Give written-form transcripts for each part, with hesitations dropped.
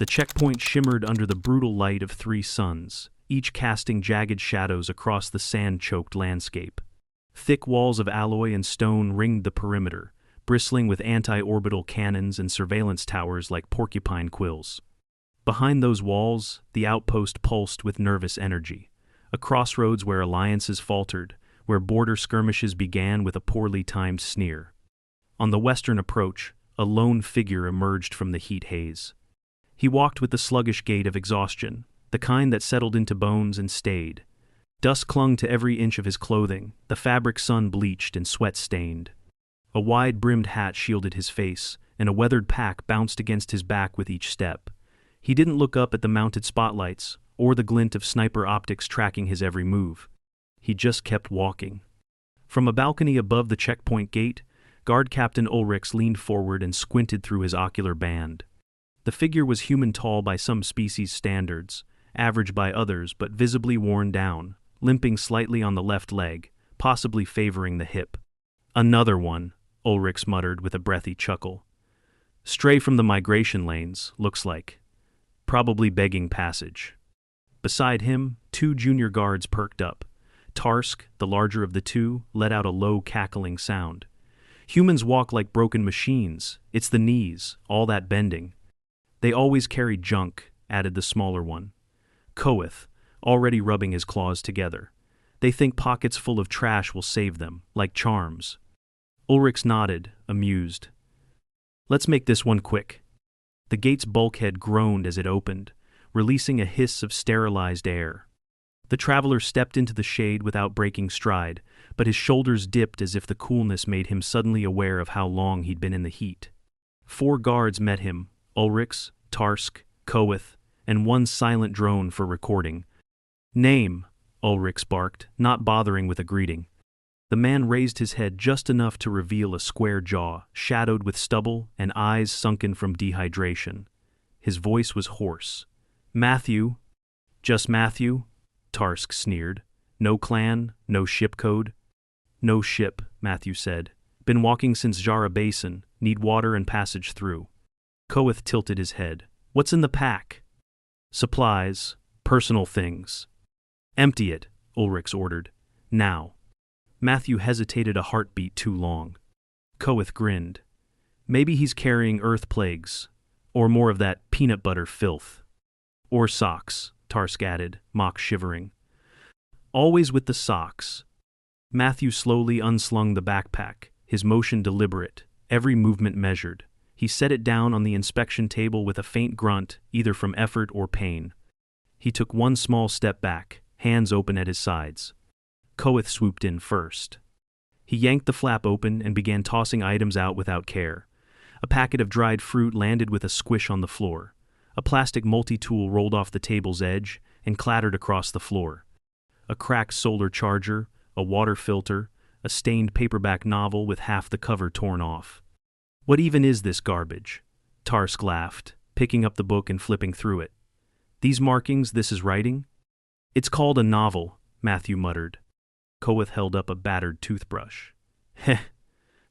The checkpoint shimmered under the brutal light of three suns, each casting jagged shadows across the sand-choked landscape. Thick walls of alloy and stone ringed the perimeter, bristling with anti-orbital cannons and surveillance towers like porcupine quills. Behind those walls, the outpost pulsed with nervous energy, a crossroads where alliances faltered, where border skirmishes began with a poorly timed sneer. On the western approach, a lone figure emerged from the heat haze. He walked with the sluggish gait of exhaustion, the kind that settled into bones and stayed. Dust clung to every inch of his clothing, the fabric sun-bleached and sweat-stained. A wide-brimmed hat shielded his face, and a weathered pack bounced against his back with each step. He didn't look up at the mounted spotlights, or the glint of sniper optics tracking his every move. He just kept walking. From a balcony above the checkpoint gate, Guard Captain Ulrichs leaned forward and squinted through his ocular band. The figure was human tall by some species' standards, average by others but visibly worn down, limping slightly on the left leg, possibly favoring the hip. "Another one," Ulrichs muttered with a breathy chuckle. "Stray from the migration lanes, looks like. Probably begging passage." Beside him, two junior guards perked up. Tarsk, the larger of the two, let out a low cackling sound. "Humans walk like broken machines. It's the knees, all that bending." "They always carry junk," added the smaller one. Koeth, already rubbing his claws together. "They think pockets full of trash will save them, like charms." Ulrichs nodded, amused. "Let's make this one quick." The gate's bulkhead groaned as it opened, releasing a hiss of sterilized air. The traveler stepped into the shade without breaking stride, but his shoulders dipped as if the coolness made him suddenly aware of how long he'd been in the heat. 4 guards met him, Ulrichs, Tarsk, Koeth, and one silent drone for recording. "Name," Ulrichs barked, not bothering with a greeting. The man raised his head just enough to reveal a square jaw, shadowed with stubble and eyes sunken from dehydration. His voice was hoarse. "Matthew." "Just Matthew?" Tarsk sneered. "No clan, no ship code?" "No ship," Matthew said. "Been walking since Jara Basin, need water and passage through." Koeth tilted his head. "What's in the pack?" "Supplies, personal things." "Empty it," Ulrichs ordered. "Now." Matthew hesitated a heartbeat too long. Koeth grinned. "Maybe he's carrying earth plagues, or more of that peanut butter filth." "Or socks," Tarsk added, mock shivering. "Always with the socks." Matthew slowly unslung the backpack, his motion deliberate, every movement measured. He set it down on the inspection table with a faint grunt, either from effort or pain. He took one small step back, hands open at his sides. Koeth swooped in first. He yanked the flap open and began tossing items out without care. A packet of dried fruit landed with a squish on the floor. A plastic multi-tool rolled off the table's edge and clattered across the floor. A cracked solar charger, a water filter, a stained paperback novel with half the cover torn off. "What even is this garbage?" Tarsk laughed, picking up the book and flipping through it. "These markings, this is writing?" "It's called a novel," Matthew muttered. Koeth held up a battered toothbrush. "Heh,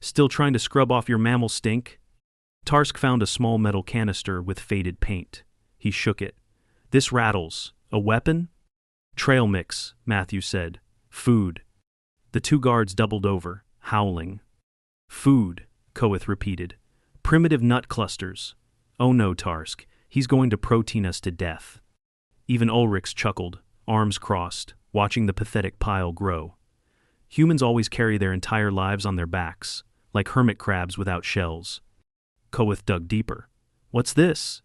still trying to scrub off your mammal stink?" Tarsk found a small metal canister with faded paint. He shook it. "This rattles. A weapon?" "Trail mix," Matthew said. "Food." The 2 guards doubled over, howling. "Food," Koeth repeated. "Primitive nut clusters." "Oh no, Tarsk, he's going to protein us to death." Even Ulrichs chuckled, arms crossed, watching the pathetic pile grow. Humans always carry their entire lives on their backs, like hermit crabs without shells. Koeth dug deeper. "What's this?"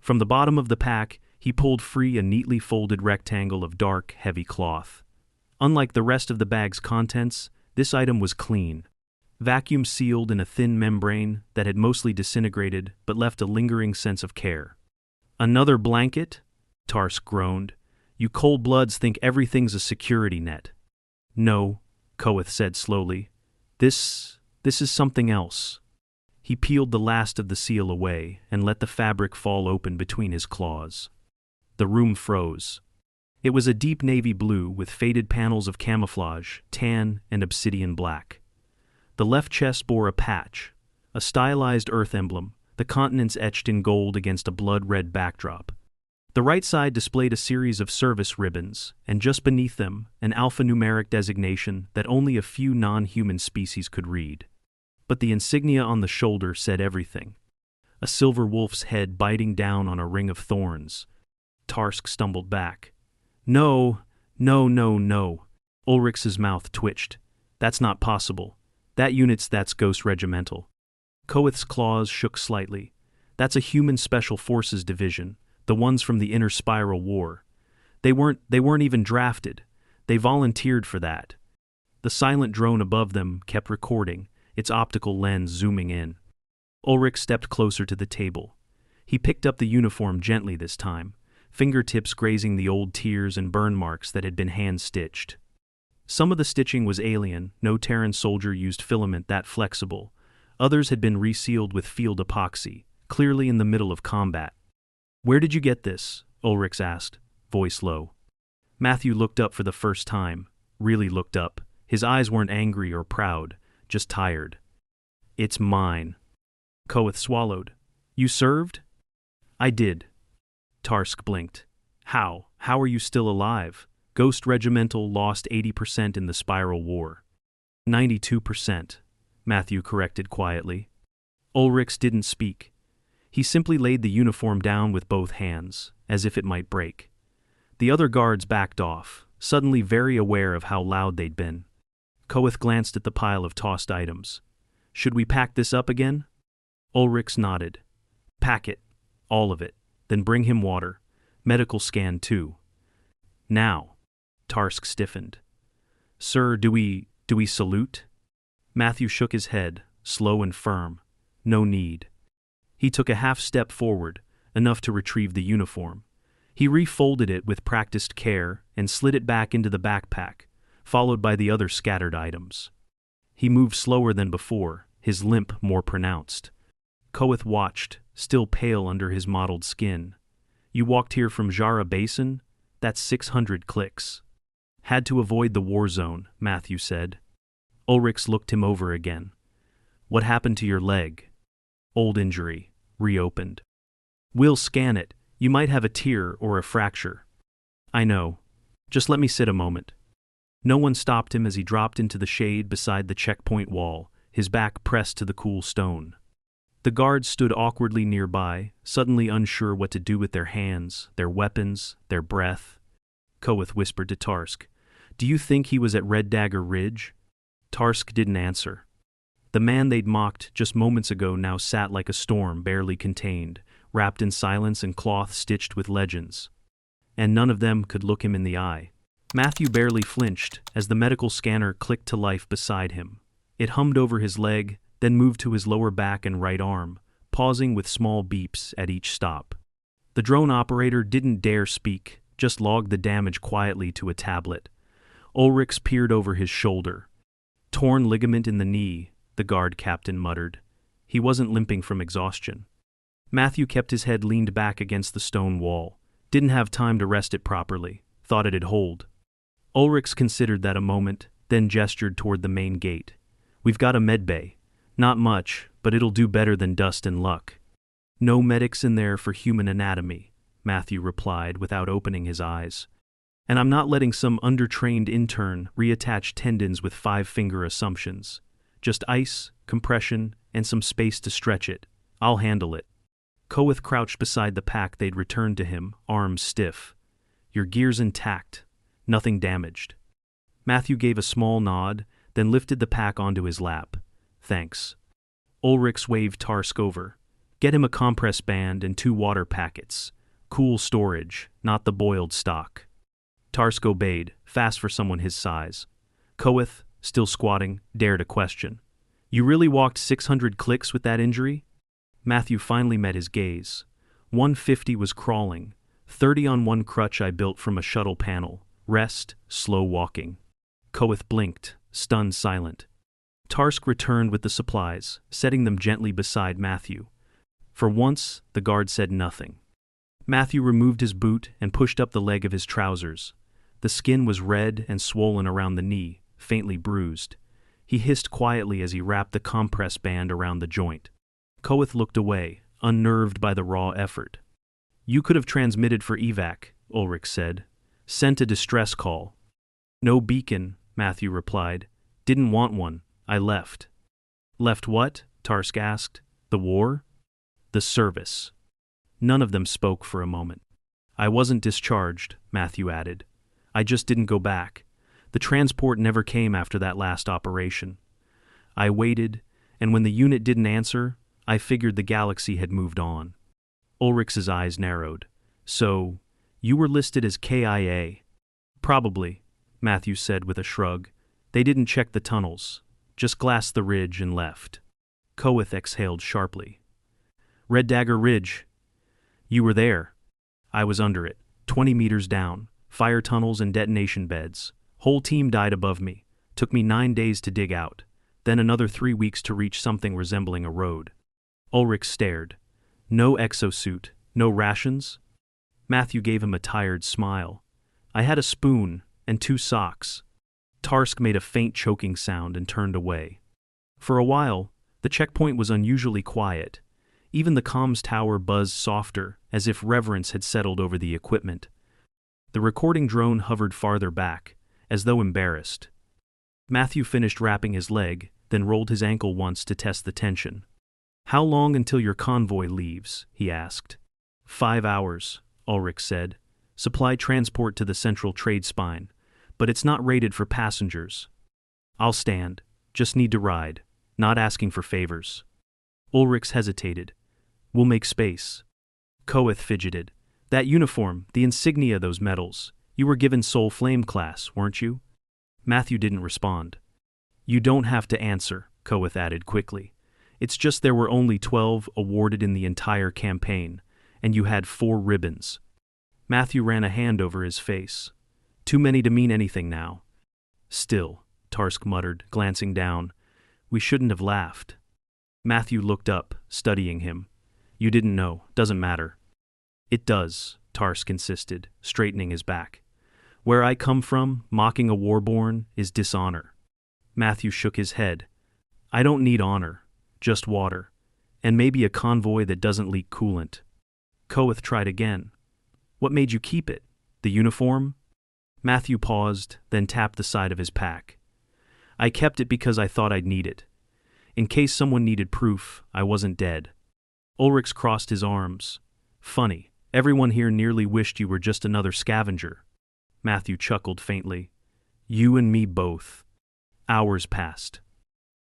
From the bottom of the pack, he pulled free a neatly folded rectangle of dark, heavy cloth. Unlike the rest of the bag's contents, this item was clean. Vacuum sealed in a thin membrane that had mostly disintegrated but left a lingering sense of care. "Another blanket?" Tarsk groaned. "You cold bloods think everything's a security net." "No," Koeth said slowly. This is something else." He peeled the last of the seal away and let the fabric fall open between his claws. The room froze. It was a deep navy blue with faded panels of camouflage, tan and obsidian black. The left chest bore a patch, a stylized earth emblem, the continents etched in gold against a blood-red backdrop. The right side displayed a series of service ribbons, and just beneath them, an alphanumeric designation that only a few non-human species could read. But the insignia on the shoulder said everything. A silver wolf's head biting down on a ring of thorns. Tarsk stumbled back. No, no, no, no. Ulrich's mouth twitched. That's not possible. That's Ghost Regimental. Koeth's claws shook slightly. That's a human special forces division, the ones from the Inner Spiral War. They weren't even drafted. They volunteered for that. The silent drone above them kept recording, its optical lens zooming in. Ulrich stepped closer to the table. He picked up the uniform gently this time, fingertips grazing the old tears and burn marks that had been hand-stitched. Some of the stitching was alien, no Terran soldier used filament that flexible. Others had been resealed with field epoxy, clearly in the middle of combat. "Where did you get this?" Ulrich asked, voice low. Matthew looked up for the first time, really looked up. His eyes weren't angry or proud, just tired. "It's mine." Koeth swallowed. "You served?" "I did." Tarsk blinked. How are you still alive? Ghost Regimental lost 80% in the Spiral War. 92%, Matthew corrected quietly. Ulrich didn't speak. He simply laid the uniform down with both hands, as if it might break. The other guards backed off, suddenly very aware of how loud they'd been. Koeth glanced at the pile of tossed items. "Should we pack this up again?" Ulrich nodded. "Pack it. All of it. Then bring him water. Medical scan too." "Now." Tarsk stiffened. "Sir, do we salute?" Matthew shook his head, slow and firm. "No need." He took a half step forward, enough to retrieve the uniform. He refolded it with practiced care and slid it back into the backpack, followed by the other scattered items. He moved slower than before, his limp more pronounced. Koeth watched, still pale under his mottled skin. "You walked here from Jara Basin? That's 600 clicks." "Had to avoid the war zone," Matthew said. Ulrich looked him over again. "What happened to your leg?" "Old injury. Reopened." "We'll scan it. You might have a tear or a fracture." "I know. Just let me sit a moment." No one stopped him as he dropped into the shade beside the checkpoint wall, his back pressed to the cool stone. The guards stood awkwardly nearby, suddenly unsure what to do with their hands, their weapons, their breath. Koeth whispered to Tarsk, "Do you think he was at Red Dagger Ridge?" Tarsk didn't answer. The man they'd mocked just moments ago now sat like a storm barely contained, wrapped in silence and cloth stitched with legends. And none of them could look him in the eye. Matthew barely flinched as the medical scanner clicked to life beside him. It hummed over his leg, then moved to his lower back and right arm, pausing with small beeps at each stop. The drone operator didn't dare speak, just logged the damage quietly to a tablet. Ulrich peered over his shoulder. "Torn ligament in the knee," the guard captain muttered. He wasn't limping from exhaustion. Matthew kept his head leaned back against the stone wall. Didn't have time to rest it properly. Thought it'd hold. Ulrich considered that a moment, then gestured toward the main gate. "We've got a medbay. Not much, but it'll do better than dust and luck." "No medics in there for human anatomy," Matthew replied without opening his eyes. "And I'm not letting some undertrained intern reattach tendons with five-finger assumptions. Just ice, compression, and some space to stretch it. I'll handle it." Koeth crouched beside the pack they'd returned to him, arms stiff. "Your gear's intact. Nothing damaged." Matthew gave a small nod, then lifted the pack onto his lap. "Thanks." Ulrich waved Tarsk over. "Get him a compress band and 2 water packets. Cool storage, not the boiled stock." Tarsk obeyed, fast for someone his size. Koeth, still squatting, dared a question. "You really walked 600 clicks with that injury?" Matthew finally met his gaze. 150 was crawling, 30 on one crutch I built from a shuttle panel, rest, slow walking. Koeth blinked, stunned silent. Tarsk returned with the supplies, setting them gently beside Matthew. For once, the guard said nothing. Matthew removed his boot and pushed up the leg of his trousers. The skin was red and swollen around the knee, faintly bruised. He hissed quietly as he wrapped the compress band around the joint. Koeth looked away, unnerved by the raw effort. You could have transmitted for evac, Ulrich said. Sent a distress call. No beacon, Matthew replied. Didn't want one. I left. Left what? Tarsk asked. The war? The service. None of them spoke for a moment. I wasn't discharged, Matthew added. I just didn't go back. The transport never came after that last operation. I waited, and when the unit didn't answer, I figured the galaxy had moved on. Ulrich's eyes narrowed. So, you were listed as KIA? Probably, Matthew said with a shrug. They didn't check the tunnels, just glassed the ridge and left. Koeth exhaled sharply. Red Dagger Ridge. You were there. I was under it, 20 meters down, fire tunnels and detonation beds. Whole team died above me. Took me 9 days to dig out, then another 3 weeks to reach something resembling a road. Ulrich stared. No exosuit, no rations? Matthew gave him a tired smile. I had a spoon and 2 socks. Tarsk made a faint choking sound and turned away. For a while, the checkpoint was unusually quiet. Even the comms tower buzzed softer, as if reverence had settled over the equipment. The recording drone hovered farther back, as though embarrassed. Matthew finished wrapping his leg, then rolled his ankle once to test the tension. How long until your convoy leaves? He asked. 5 hours, Ulrich said. Supply transport to the central trade spine, but it's not rated for passengers. I'll stand. Just need to ride. Not asking for favors. Ulrich hesitated. We'll make space. Koeth fidgeted. That uniform, the insignia, those medals. You were given Soul Flame class, weren't you? Matthew didn't respond. You don't have to answer, Koeth added quickly. It's just there were only 12 awarded in the entire campaign, and you had 4 ribbons. Matthew ran a hand over his face. Too many to mean anything now. Still, Tarsk muttered, glancing down. We shouldn't have laughed. Matthew looked up, studying him. You didn't know. Doesn't matter. It does, Tarsk insisted, straightening his back. Where I come from, mocking a warborn is dishonor. Matthew shook his head. I don't need honor, just water, and maybe a convoy that doesn't leak coolant. Koeth tried again. What made you keep it? The uniform? Matthew paused, then tapped the side of his pack. I kept it because I thought I'd need it. In case someone needed proof, I wasn't dead. Ulrich crossed his arms. Funny, everyone here nearly wished you were just another scavenger. Matthew chuckled faintly. You and me both. Hours passed.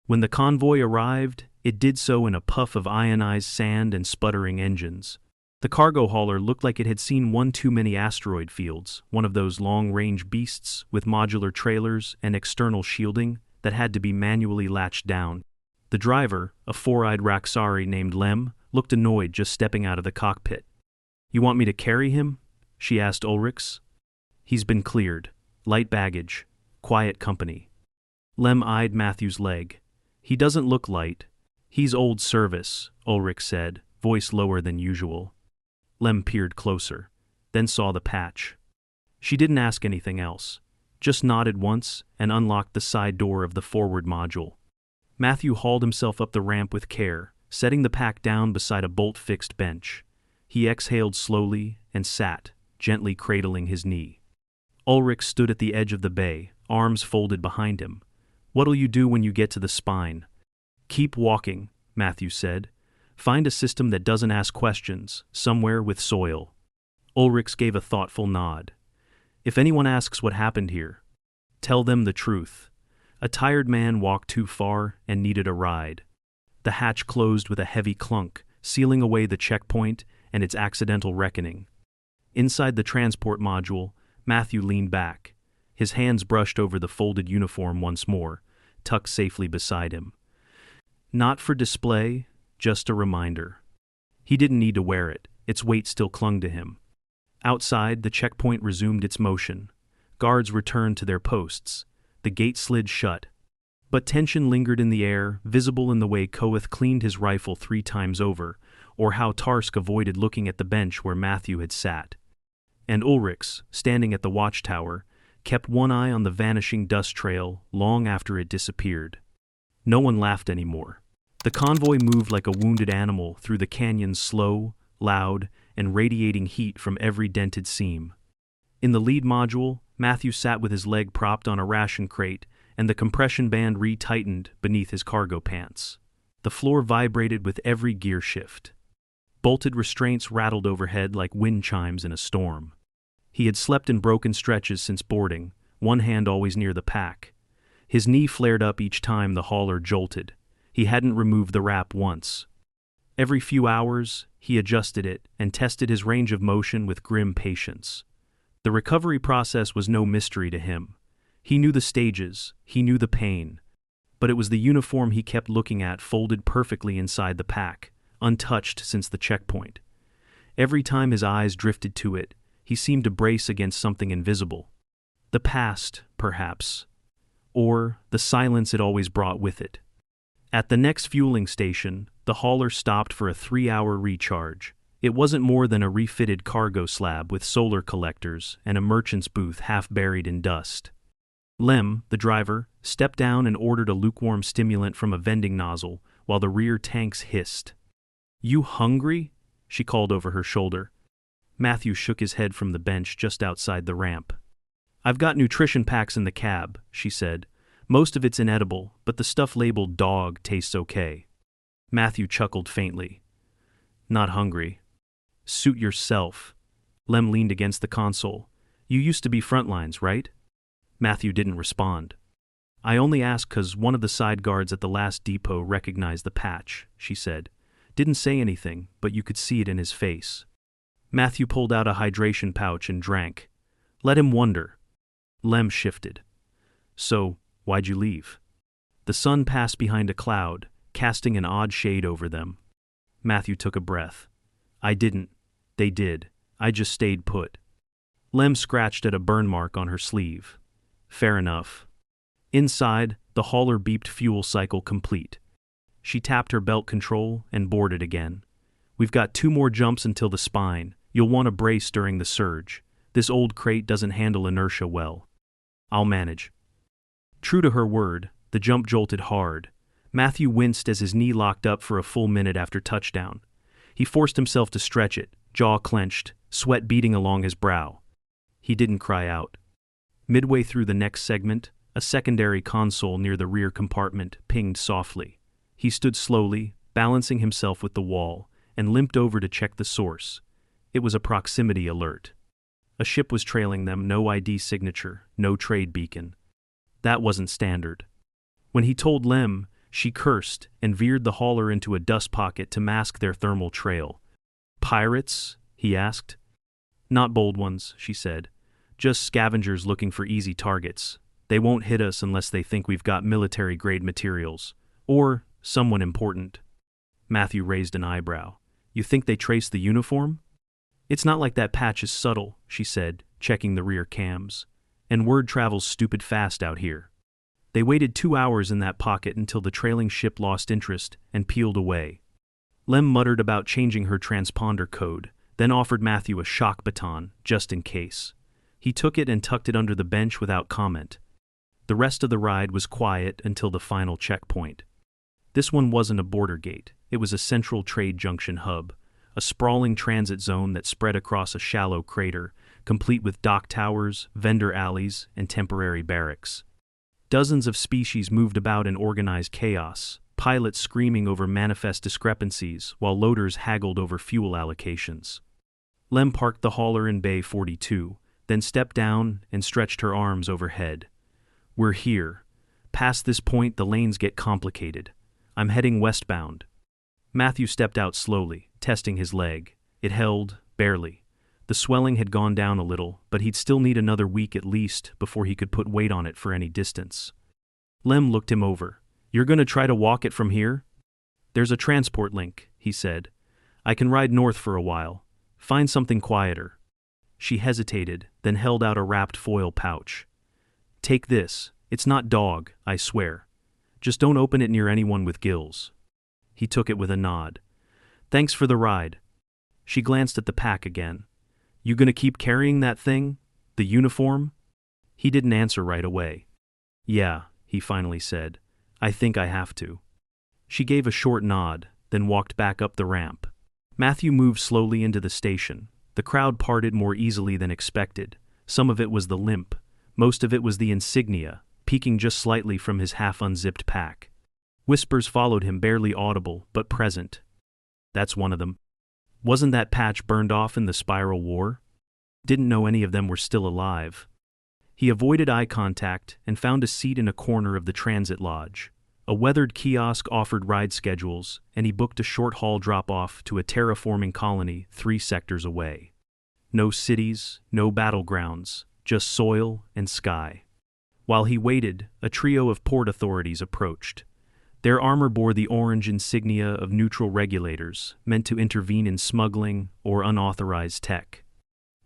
When the convoy arrived, it did so in a puff of ionized sand and sputtering engines. The cargo hauler looked like it had seen one too many asteroid fields, one of those long-range beasts with modular trailers and external shielding that had to be manually latched down. The driver, a 4-eyed Raksari named Lem, looked annoyed just stepping out of the cockpit. You want me to carry him? She asked Ulrichs. He's been cleared. Light baggage. Quiet company. Lem eyed Matthew's leg. He doesn't look light. He's old service, Ulrich said, voice lower than usual. Lem peered closer, then saw the patch. She didn't ask anything else, just nodded once and unlocked the side door of the forward module. Matthew hauled himself up the ramp with care, setting the pack down beside a bolt-fixed bench. He exhaled slowly and sat, gently cradling his knee. Ulrich stood at the edge of the bay, arms folded behind him. What'll you do when you get to the spine? Keep walking, Matthew said. Find a system that doesn't ask questions, somewhere with soil. Ulrich gave a thoughtful nod. If anyone asks what happened here, tell them the truth. A tired man walked too far and needed a ride. The hatch closed with a heavy clunk, sealing away the checkpoint and its accidental reckoning. Inside the transport module, Matthew leaned back. His hands brushed over the folded uniform once more, tucked safely beside him. Not for display, just a reminder. He didn't need to wear it, its weight still clung to him. Outside, the checkpoint resumed its motion. Guards returned to their posts. The gate slid shut. But tension lingered in the air, visible in the way Koeth cleaned his rifle 3 times over, or how Tarsk avoided looking at the bench where Matthew had sat. And Ulrichs, standing at the watchtower, kept one eye on the vanishing dust trail long after it disappeared. No one laughed anymore. The convoy moved like a wounded animal through the canyon's slow, loud, and radiating heat from every dented seam. In the lead module, Matthew sat with his leg propped on a ration crate and the compression band re-tightened beneath his cargo pants. The floor vibrated with every gear shift. Bolted restraints rattled overhead like wind chimes in a storm. He had slept in broken stretches since boarding, one hand always near the pack. His knee flared up each time the hauler jolted. He hadn't removed the wrap once. Every few hours, he adjusted it and tested his range of motion with grim patience. The recovery process was no mystery to him. He knew the stages, he knew the pain. But it was the uniform he kept looking at folded perfectly inside the pack, untouched since the checkpoint. Every time his eyes drifted to it, he seemed to brace against something invisible. The past, perhaps. Or the silence it always brought with it. At the next fueling station, the hauler stopped for a 3-hour recharge. It wasn't more than a refitted cargo slab with solar collectors and a merchant's booth half buried in dust. Lem, the driver, stepped down and ordered a lukewarm stimulant from a vending nozzle while the rear tanks hissed. "You hungry?" she called over her shoulder. Matthew shook his head from the bench just outside the ramp. "I've got nutrition packs in the cab," she said. "Most of it's inedible, but the stuff labeled dog tastes okay." Matthew chuckled faintly. "Not hungry." "Suit yourself." Lem leaned against the console. "You used to be frontlines, right?" Matthew didn't respond. "I only asked 'cause one of the side guards at the last depot recognized the patch," she said. "Didn't say anything, but you could see it in his face." Matthew pulled out a hydration pouch and drank. "Let him wonder." Lem shifted. "So, why'd you leave?" The sun passed behind a cloud, casting an odd shade over them. Matthew took a breath. "I didn't. They did. I just stayed put." Lem scratched at a burn mark on her sleeve. "Fair enough." Inside, the hauler beeped fuel cycle complete. She tapped her belt control and boarded again. "We've got 2 more jumps until the spine. You'll want to brace during the surge. This old crate doesn't handle inertia well." "I'll manage." True to her word, the jump jolted hard. Matthew winced as his knee locked up for a full minute after touchdown. He forced himself to stretch it, jaw clenched, sweat beading along his brow. He didn't cry out. Midway through the next segment, a secondary console near the rear compartment pinged softly. He stood slowly, balancing himself with the wall, and limped over to check the source. It was a proximity alert. A ship was trailing them, no ID signature, no trade beacon. That wasn't standard. When he told Lem, she cursed and veered the hauler into a dust pocket to mask their thermal trail. "Pirates?" he asked. "Not bold ones," she said. "Just scavengers looking for easy targets. They won't hit us unless they think we've got military-grade materials. Or someone important." Matthew raised an eyebrow. "You think they traced the uniform?" "It's not like that patch is subtle," she said, checking the rear cams. "And word travels stupid fast out here." They waited 2 hours in that pocket until the trailing ship lost interest and peeled away. Lem muttered about changing her transponder code, then offered Matthew a shock baton, just in case. He took it and tucked it under the bench without comment. The rest of the ride was quiet until the final checkpoint. This one wasn't a border gate. It was a central trade junction hub, a sprawling transit zone that spread across a shallow crater, complete with dock towers, vendor alleys, and temporary barracks. Dozens of species moved about in organized chaos, pilots screaming over manifest discrepancies while loaders haggled over fuel allocations. Lem parked the hauler in Bay 42, then stepped down and stretched her arms overhead. "We're here. Past this point, the lanes get complicated. I'm heading westbound." Matthew stepped out slowly, testing his leg. It held, barely. The swelling had gone down a little, but he'd still need another week at least before he could put weight on it for any distance. Lem looked him over. "You're going to try to walk it from here?" "There's a transport link," he said. "I can ride north for a while. Find something quieter." She hesitated, then held out a wrapped foil pouch. "Take this. It's not dog, I swear. Just don't open it near anyone with gills." He took it with a nod. "Thanks for the ride." She glanced at the pack again. "You gonna keep carrying that thing? The uniform?" He didn't answer right away. "Yeah," he finally said. "I think I have to." She gave a short nod, then walked back up the ramp. Matthew moved slowly into the station. The crowd parted more easily than expected. Some of it was the limp. Most of it was the insignia, peeking just slightly from his half-unzipped pack. Whispers followed him, barely audible, but present. That's one of them. Wasn't that patch burned off in the Spiral War? Didn't know any of them were still alive. He avoided eye contact and found a seat in a corner of the transit lodge. A weathered kiosk offered ride schedules, and he booked a short-haul drop-off to a terraforming colony 3 sectors away. No cities, no battlegrounds, just soil and sky. While he waited, a trio of port authorities approached. Their armor bore the orange insignia of neutral regulators, meant to intervene in smuggling or unauthorized tech.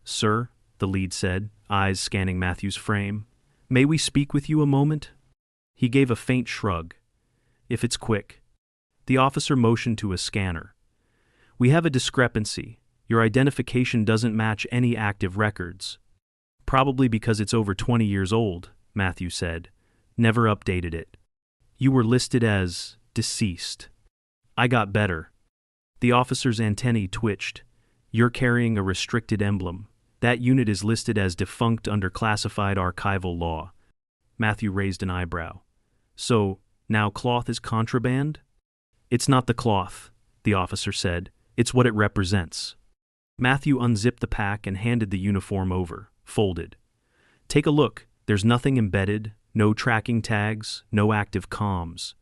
"Sir," the lead said, eyes scanning Matthew's frame, "may we speak with you a moment?" He gave a faint shrug. "If it's quick." The officer motioned to a scanner. "We have a discrepancy. Your identification doesn't match any active records." "Probably because it's over 20 years old," Matthew said. "Never updated it. You were listed as deceased." "I got better." The officer's antennae twitched. "You're carrying a restricted emblem. That unit is listed as defunct under classified archival law." Matthew raised an eyebrow. "So, now cloth is contraband?" "It's not the cloth," the officer said. "It's what it represents." Matthew unzipped the pack and handed the uniform over, folded. "Take a look. There's nothing embedded, no tracking tags, no active comms."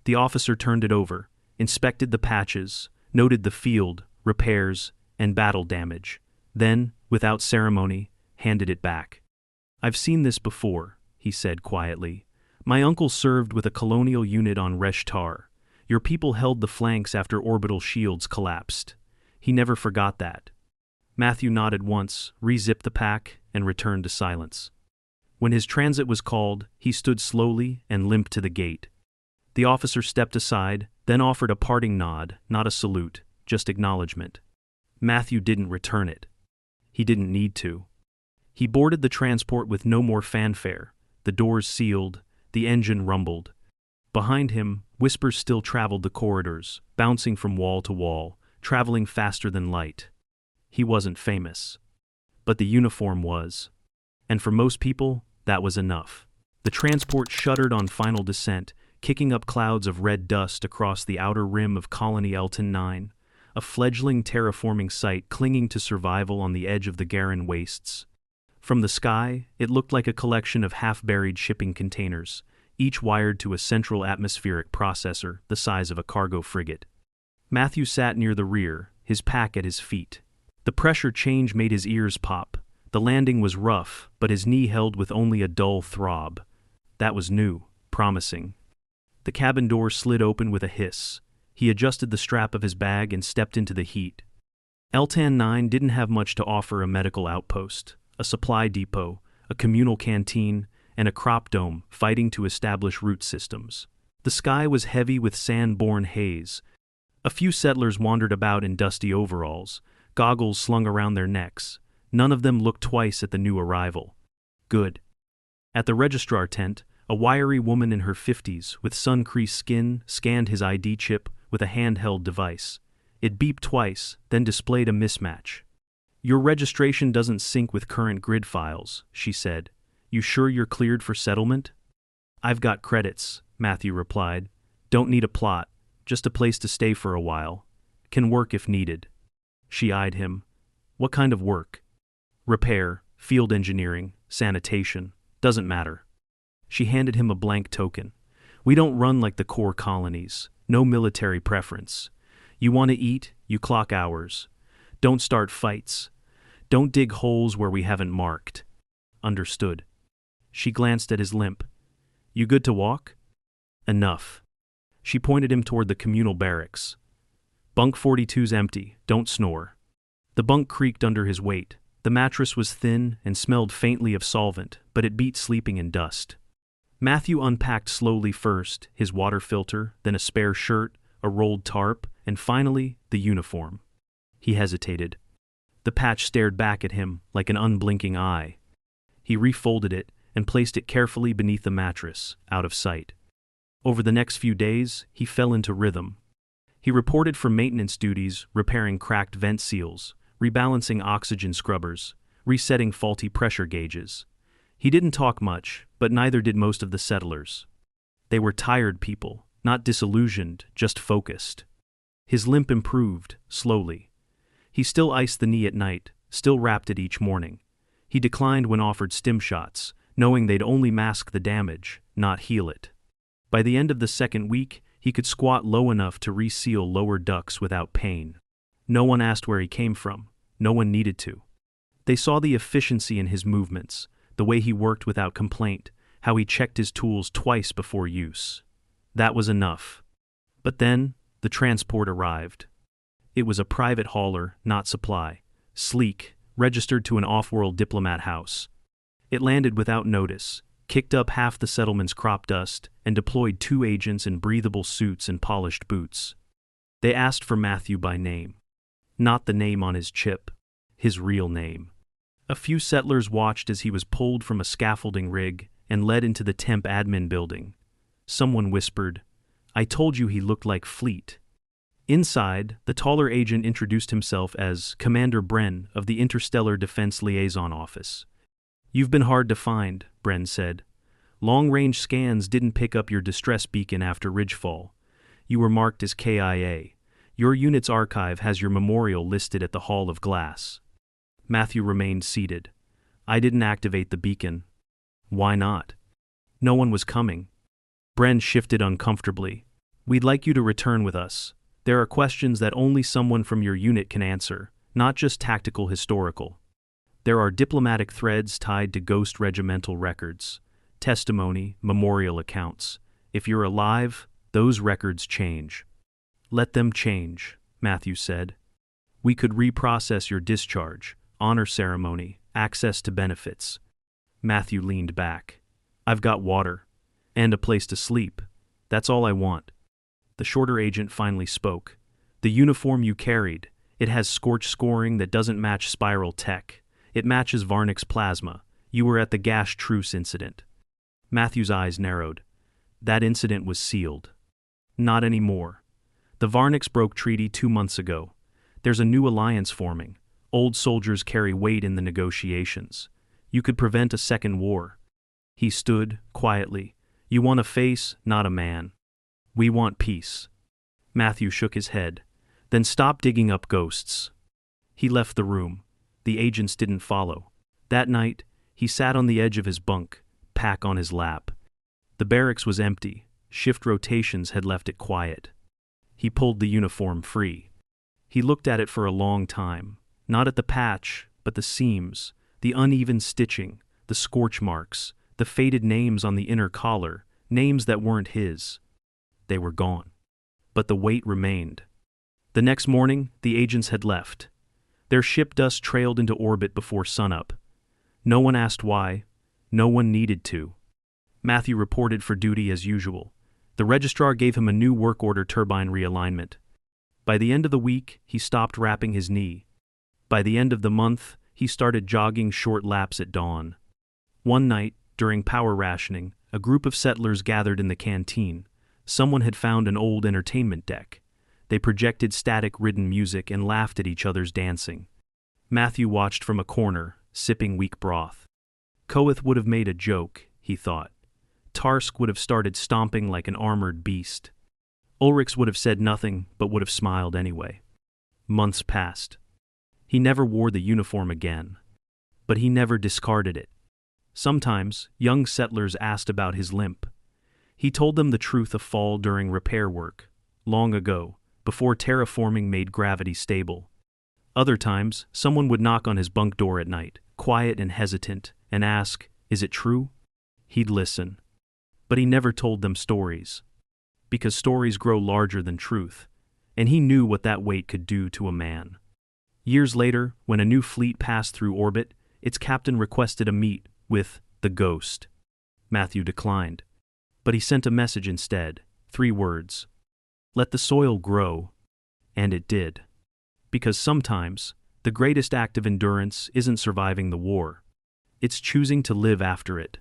The officer turned it over, inspected the patches, noted the field, repairs, and battle damage, then, without ceremony, handed it back. "I've seen this before," he said quietly. "My uncle served with a colonial unit on Reshtar. Your people held the flanks after orbital shields collapsed. He never forgot that." Matthew nodded once, re-zipped the pack, and returned to silence. When his transit was called, he stood slowly and limped to the gate. The officer stepped aside, then offered a parting nod, not a salute, just acknowledgement. Matthew didn't return it. He didn't need to. He boarded the transport with no more fanfare. The doors sealed, the engine rumbled. Behind him, whispers still traveled the corridors, bouncing from wall to wall, traveling faster than light. He wasn't famous. But the uniform was. And for most people, that was enough. The transport shuddered on final descent, kicking up clouds of red dust across the outer rim of Colony Elton 9, a fledgling terraforming site clinging to survival on the edge of the Garan wastes. From the sky, it looked like a collection of half-buried shipping containers, each wired to a central atmospheric processor the size of a cargo frigate. Matthew sat near the rear, his pack at his feet. The pressure change made his ears pop. The landing was rough, but his knee held with only a dull throb. That was new, promising. The cabin door slid open with a hiss. He adjusted the strap of his bag and stepped into the heat. Eltan 9 didn't have much to offer: a medical outpost, a supply depot, a communal canteen, and a crop dome fighting to establish root systems. The sky was heavy with sand-borne haze. A few settlers wandered about in dusty overalls, goggles slung around their necks. None of them looked twice at the new arrival. Good. At the registrar tent, a wiry woman in her 50s with sun-creased skin scanned his ID chip with a handheld device. It beeped twice, then displayed a mismatch. "Your registration doesn't sync with current grid files," she said. "You sure you're cleared for settlement?" "I've got credits," Matthew replied. "Don't need a plot, just a place to stay for a while. Can work if needed." She eyed him. "What kind of work?" "Repair, field engineering, sanitation, doesn't matter." She handed him a blank token. "We don't run like the core colonies. No military preference. You want to eat, you clock hours. Don't start fights. Don't dig holes where we haven't marked." "Understood." She glanced at his limp. "You good to walk?" "Enough." She pointed him toward the communal barracks. "Bunk 42's empty, don't snore." The bunk creaked under his weight. The mattress was thin and smelled faintly of solvent, but it beat sleeping in dust. Matthew unpacked slowly, first his water filter, then a spare shirt, a rolled tarp, and finally the uniform. He hesitated. The patch stared back at him like an unblinking eye. He refolded it and placed it carefully beneath the mattress, out of sight. Over the next few days, he fell into rhythm. He reported for maintenance duties, repairing cracked vent seals, rebalancing oxygen scrubbers, resetting faulty pressure gauges. He didn't talk much, but neither did most of the settlers. They were tired people, not disillusioned, just focused. His limp improved, slowly. He still iced the knee at night, still wrapped it each morning. He declined when offered stim shots, knowing they'd only mask the damage, not heal it. By the end of the second week, he could squat low enough to reseal lower ducts without pain. No one asked where he came from. No one needed to. They saw the efficiency in his movements, the way he worked without complaint, how he checked his tools twice before use. That was enough. But then, the transport arrived. It was a private hauler, not supply, sleek, registered to an off-world diplomat house. It landed without notice, kicked up half the settlement's crop dust, and deployed 2 agents in breathable suits and polished boots. They asked for Matthew by name. Not the name on his chip, his real name. A few settlers watched as he was pulled from a scaffolding rig and led into the temp admin building. Someone whispered, "I told you he looked like Fleet." Inside, the taller agent introduced himself as Commander Bren of the Interstellar Defense Liaison Office. "You've been hard to find," Bren said. "Long-range scans didn't pick up your distress beacon after Ridgefall. You were marked as KIA. Your unit's archive has your memorial listed at the Hall of Glass." Matthew remained seated. "I didn't activate the beacon." "Why not?" "No one was coming." Bren shifted uncomfortably. "We'd like you to return with us. There are questions that only someone from your unit can answer, not just tactical historical. There are diplomatic threads tied to ghost regimental records, testimony, memorial accounts. If you're alive, those records change." "Let them change," Matthew said. "We could reprocess your discharge, honor ceremony, access to benefits." Matthew leaned back. "I've got water. And a place to sleep. That's all I want." The shorter agent finally spoke. "The uniform you carried, it has scorch scoring that doesn't match spiral tech. It matches Varnic's plasma. You were at the gas truce incident." Matthew's eyes narrowed. "That incident was sealed." "Not anymore. The Varnics broke treaty 2 months ago. There's a new alliance forming. Old soldiers carry weight in the negotiations. You could prevent a second war." He stood, quietly. "You want a face, not a man. We want peace." Matthew shook his head. "Then stop digging up ghosts." He left the room. The agents didn't follow. That night, he sat on the edge of his bunk, pack on his lap. The barracks was empty. Shift rotations had left it quiet. He pulled the uniform free. He looked at it for a long time, not at the patch, but the seams, the uneven stitching, the scorch marks, the faded names on the inner collar, names that weren't his. They were gone. But the weight remained. The next morning, the agents had left. Their ship dust trailed into orbit before sunup. No one asked why. No one needed to. Matthew reported for duty as usual. The registrar gave him a new work order turbine realignment. By the end of the week, he stopped wrapping his knee. By the end of the month, he started jogging short laps at dawn. One night, during power rationing, a group of settlers gathered in the canteen. Someone had found an old entertainment deck. They projected static-ridden music and laughed at each other's dancing. Matthew watched from a corner, sipping weak broth. Koeth would have made a joke, he thought. Tarsk would have started stomping like an armored beast. Ulrichs would have said nothing, but would have smiled anyway. Months passed. He never wore the uniform again. But he never discarded it. Sometimes, young settlers asked about his limp. He told them the truth of fall during repair work, long ago, before terraforming made gravity stable. Other times, someone would knock on his bunk door at night, quiet and hesitant, and ask, "Is it true?" He'd listen. But he never told them stories. Because stories grow larger than truth, and he knew what that weight could do to a man. Years later, when a new fleet passed through orbit, its captain requested a meet with the Ghost. Matthew declined. But he sent a message instead, 3 words. "Let the soil grow." And it did. Because sometimes, the greatest act of endurance isn't surviving the war. It's choosing to live after it.